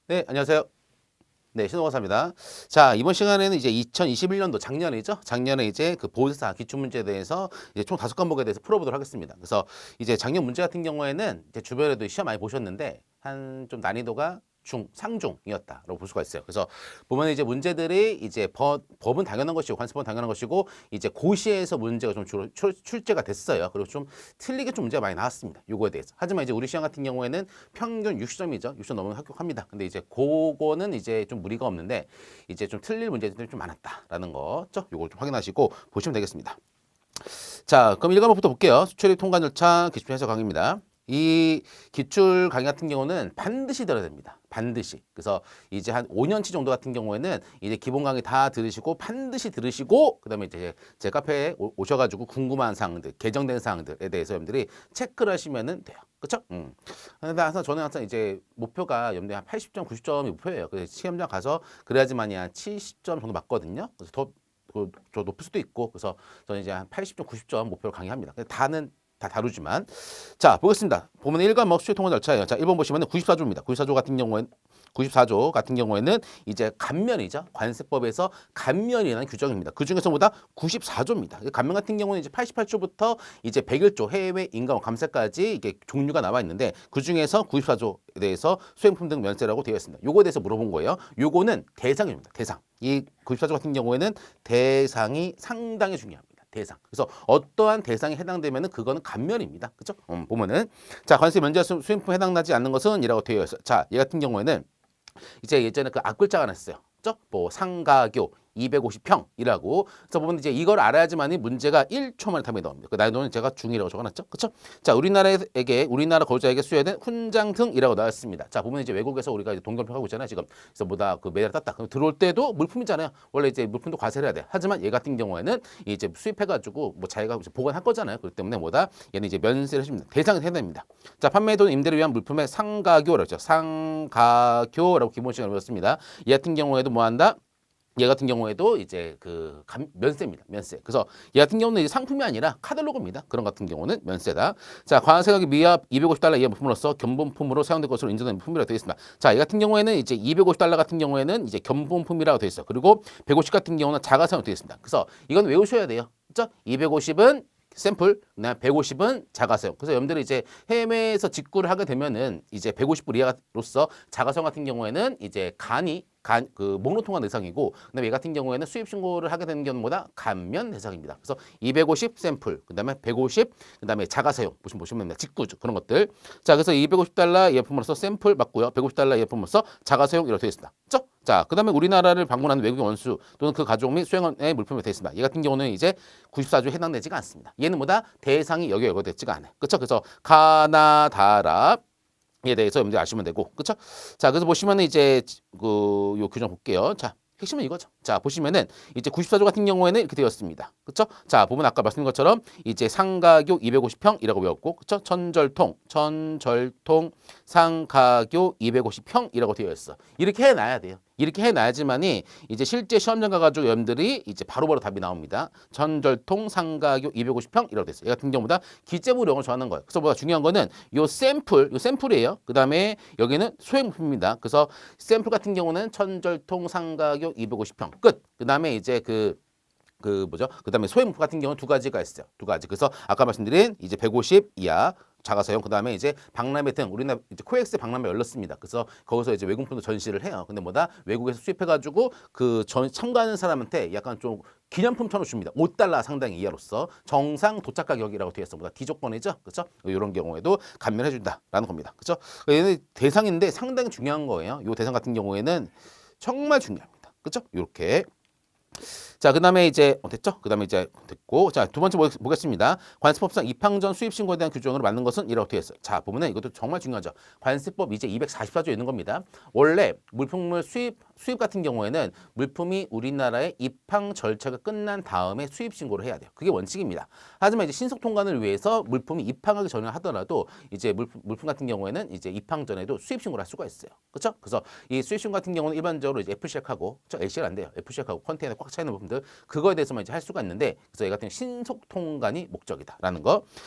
네, 안녕하세요. 네, 신호과사입니다. 자, 이번 시간에는 이제 2021년도 작년이죠. 작년에 이제 그 보드사 기출문제에 대해서 이제 총 5과목에 대해서 풀어보도록 하겠습니다. 그래서 이제 작년 문제 같은 경우에는 이제 주변에도 시험 많이 보셨는데 한 좀 난이도가 상중이었다라고 볼 수가 있어요. 그래서 보면 이제 문제들이 이제 법은 당연한 것이고 관습법은 당연한 것이고 이제 고시에서 문제가 좀 주로 출제가 됐어요. 그리고 좀 틀리게 좀 문제가 많이 나왔습니다. 요거에 대해서. 하지만 이제 우리 시험 같은 경우에는 평균 60점이죠. 60점 넘으면 합격합니다. 근데 이제 그거는 이제 좀 무리가 없는데 이제 좀 틀릴 문제들이 좀 많았다라는 거죠. 요거 좀 확인하시고 보시면 되겠습니다. 자, 그럼 1과목부터 볼게요. 수출입 통관 절차 기출 해석 강의입니다. 이 기출 강의 같은 경우는 반드시 들어야 됩니다. 반드시. 그래서 이제 한 5년치 정도 같은 경우에는 이제 기본 강의 다 들으시고 반드시 들으시고 그다음에 이제 제 카페에 오셔가지고 궁금한 사항들, 개정된 사항들에 대해서 여러분들이 체크를 하시면은 돼요. 그렇죠? 근데 항상 저는 항상 이제 목표가 여러분들 한 80점, 90점이 목표예요. 그래서 시험장 가서 그래야지만이 한 70점 정도 맞거든요. 그래서 더 높을 수도 있고 그래서 저는 이제 한 80점, 90점 목표로 강의합니다. 근데 다는 다 다루지만 자 보겠습니다. 보면 1과목 수요 통관 절차예요. 자 1번 보시면은 94조입니다. 94조 같은 경우에는 이제 감면이죠. 관세법에서 감면이라는 규정입니다. 그 중에서 보다 94조입니다. 감면 같은 경우는 이제 88조부터 이제 101조 해외 인감 감세까지 이게 종류가 나와 있는데 그 중에서 94조에 대해서 수행품 등 면세라고 되어 있습니다. 요거에 대해서 물어본 거예요. 요거는 대상입니다. 대상. 이 94조 같은 경우에는 대상이 상당히 중요합니다. 대상. 그래서 어떠한 대상에 해당되면은 그거는 감면입니다. 그렇죠? 보면은 자, 관세 면제 수행품 해당나지 않는 것은 이라고 되어 있어요. 자, 얘 같은 경우에는 이제 예전에 그 앞글자가 났어요. 그죠? 뭐 상가교 250평이라고. 그래서 보면 이제 이걸 알아야지만이 문제가 1초 만에 답이 나옵니다. 그 난이도는 제가 중2라고 적어놨죠. 그렇죠? 자, 우리나라 거주자에게 수여된 훈장 등이라고 나왔습니다. 자, 보면 이제 외국에서 우리가 이제 동결표 하고 있잖아요, 지금. 그래서 뭐다 그 메달 땄다. 그럼 들어올 때도 물품이잖아요. 원래 이제 물품도 과세를 해야 돼. 하지만 얘 같은 경우에는 이제 수입해가지고 뭐 자기가 보관할 거잖아요. 그렇기 때문에 뭐다 얘는 이제 면세를 해줍니다. 대상이 해당됩니다. 자, 판매 또는 임대를 위한 물품의 상가교라고 했죠. 상가교라고 기본 시간을 배웠습니다. 얘 같은 경우에도 뭐 한다? 얘 같은 경우에도 이제 면세입니다. 면세. 그래서 얘 같은 경우는 이제 상품이 아니라 카탈로그입니다. 그런 같은 경우는 면세다. 자, 관세가격 미합 250달러 이하 물품으로서 견본품으로 사용될 것으로 인정된 물품이라고 되어 있습니다. 자, 얘 같은 경우에는 이제 250달러 같은 경우에는 이제 견본품이라고 되어 있어요. 그리고 150 같은 경우는 자가 사용 되어 있습니다. 그래서 이건 외우셔야 돼요. 그렇죠? 250은 샘플, 그다음에 150은 자가사용. 그래서 여러분들이 이제 해외에서 직구를 하게 되면은 이제 150불 이하로서 자가사용 같은 경우에는 이제 그 목록 통화 대상이고, 그다음에 얘 같은 경우에는 수입 신고를 하게 되는 경우보다 감면 대상입니다. 그래서 250 샘플, 그다음에 150, 그다음에 자가사용 보시면 됩니다. 직구죠 그런 것들. 자, 그래서 250달러 예품으로서 샘플 맞고요. 150달러 예품으로서 자가사용 이렇게 되어 있습니다. 그렇죠? 자, 그다음에 우리나라를 방문하는 외국인 원수 또는 그 가족 및 수행원의 물품이 되어 있습니다. 얘 같은 경우는 이제 94조에 해당되지가 않습니다. 얘는 뭐다? 대상이 여기에 열거되지가 않아요. 그렇죠? 그래서 가나다라 에 대해서 여러분들 아시면 되고, 그렇죠? 자, 그래서 보시면은 이제 요 규정 볼게요. 자, 핵심은 이거죠. 자, 보시면은 이제 94조 같은 경우에는 이렇게 되었습니다. 그렇죠? 자, 보면 아까 말씀드린 것처럼 이제 상가교 250평이라고 외웠고, 그렇죠? 천절통 상가교 250평이라고 되어 있어. 이렇게 해놔야 돼요. 이렇게 해놔야지만이 이제 실제 시험장 가가지고 여러분들이 이제 바로바로 답이 나옵니다. 천절통 상가교 250평 이라고 됐어요. 이 같은 경우보다 기재부령을 정하는 거예요. 그래서 뭐가 중요한 거는 요 샘플이에요. 그 다음에 여기는 소행품입니다. 그래서 샘플 같은 경우는 천절통 상가교 250평 끝. 그 다음에 이제 그 다음에 소행품 같은 경우는 두 가지가 있어요. 두 가지. 그래서 아까 말씀드린 이제 150 이하 자가사용, 그 다음에 이제 박람회 등 우리나라 이제 코엑스 박람회 열렸습니다. 그래서 거기서 이제 외국품도 전시를 해요. 근데 뭐다 외국에서 수입해가지고 참가하는 사람한테 약간 좀 기념품처럼 줍니다. 5달러 상당히 이하로서 정상 도착 가격이라고 되어 있어. 보다 기조건이죠, 그렇죠? 이런 경우에도 감면해준다라는 겁니다, 그렇죠? 얘는 대상인데 상당히 중요한 거예요. 이 대상 같은 경우에는 정말 중요합니다, 그렇죠? 이렇게. 자, 그다음에 이제 됐죠? 그다음에 이제 됐고, 자, 두 번째 보겠습니다. 관세법상 입항 전 수입 신고에 대한 규정으로 맞는 것은 이렇게 되어 있어요. 자, 보면은 이것도 정말 중요하죠. 관세법 이제 244조에 있는 겁니다. 원래 물품을 수입 같은 경우에는 물품이 우리나라에 입항 절차가 끝난 다음에 수입 신고를 해야 돼요. 그게 원칙입니다. 하지만 이제 신속 통관을 위해서 물품이 입항하기 전에 하더라도 이제 물품 같은 경우에는 이제 입항 전에도 수입 신고를 할 수가 있어요. 그렇죠? 그래서 이 수입 신고 같은 경우는 일반적으로 이제 FC하고 LC가 안 돼요. FC하고 컨테이너 꽉 차 있는 부분들 그거에 대해서만 이제 할 수가 있는데, 그래서 얘 같은 신속 통관이 목적이다라는 거.